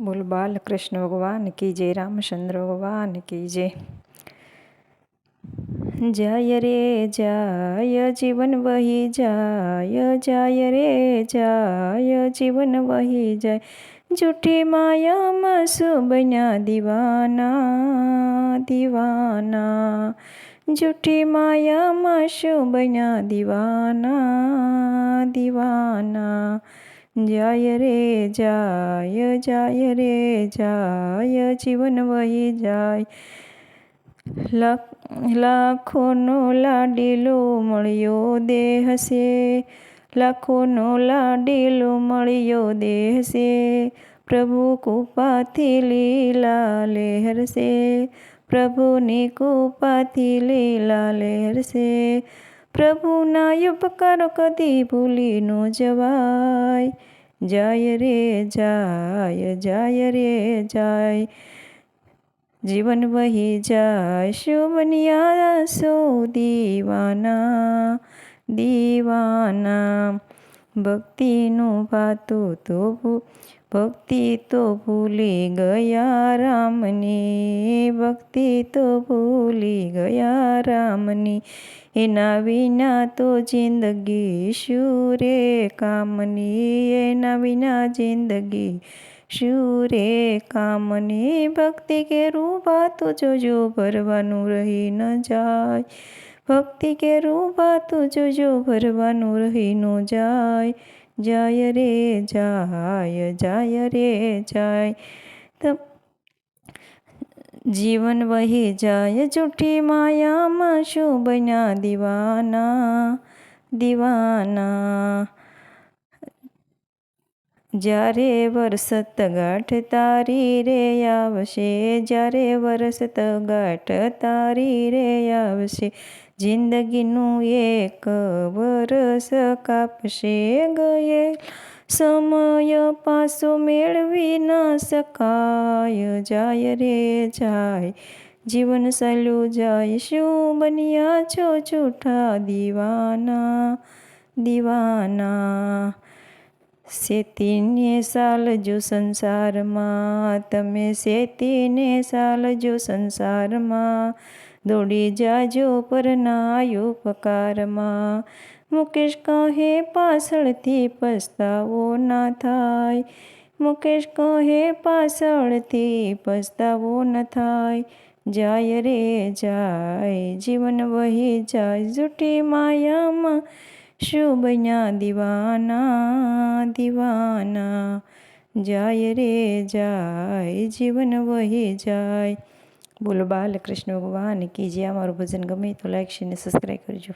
बोल बाल कृष्ण भगवान की जय, रामचंद्र भगवान की जय। जाय रे जाय जीवन वही जाय, जाय रे जाय जीवन वही जाय। झूठी माया मासु बन्या दीवाना दीवाना, झूठी माया मासु बन्या दीवाना दीवाना। जाय रे जाय, जाय रे जाय जीवन वही जाय। लाखोनो लाडीलो मळ्यो देह से, लाखोनो लाडीलो मळ्यो देह से। प्रभु कृपाथी लीला लहर से, प्रभुनी कृपाथी लीला लहर से। प्रभुना उपकार कदी भूली नो जवाय। जाय रे जाय, जाय रे जाय जीवन वही जाय। शुभनिया सो दीवाना दीवाना। भक्ति नु बातु तो भक्ति तो भूली गया रामनी, भक्ति तो भूली गया रामनी। एना विना तो जिंदगी शूरे कामनी, एना विना जिंदगी शूरे कामनी। भक्ति के रूपा तो जो भरवानु रही न जाय, भक्ति के रूपा तो जो भरवानु रही न जाय। जाय रे जाय, जाय रे जाय जीवन वही जाय। झूठी माया माशु बन्या दीवाना दीवाना। જ્યારે વરસત ગાંઠ તારી રે આવશે, જ્યારે વરસત ગાંઠ તારી રે આવશે। જિંદગીનું એક વરસ કાપશે ગયે સમય પાછો મેળવી ન શકાય। જાય રે જાય જીવન ચાલ્યું જાય, શું બન્યા છો જૂઠા દીવાના દીવાના। શેતીને ચાલજો સંસારમાં, તમે શેતીને ચાલજો સંસારમાં। દોડી જાજો પરના ઉપકારમાં, મુકેશ કહે પાછળથી પસ્તાવો ના થાય, મુકેશ કહે પાછળથી પસ્તાવો ન થાય। જાય રે જાય જીવન વહી જાય, જૂઠી માયામાં શું બન્યા દીવાના દીવાના। જાય રે જાય જીવન વહી જાય। બોલો બાલ કૃષ્ણ ભગવાન કી જય। અમારું ભજન ગમે તો લાઈક શેર ને સબસ્ક્રાઈબ કરજો।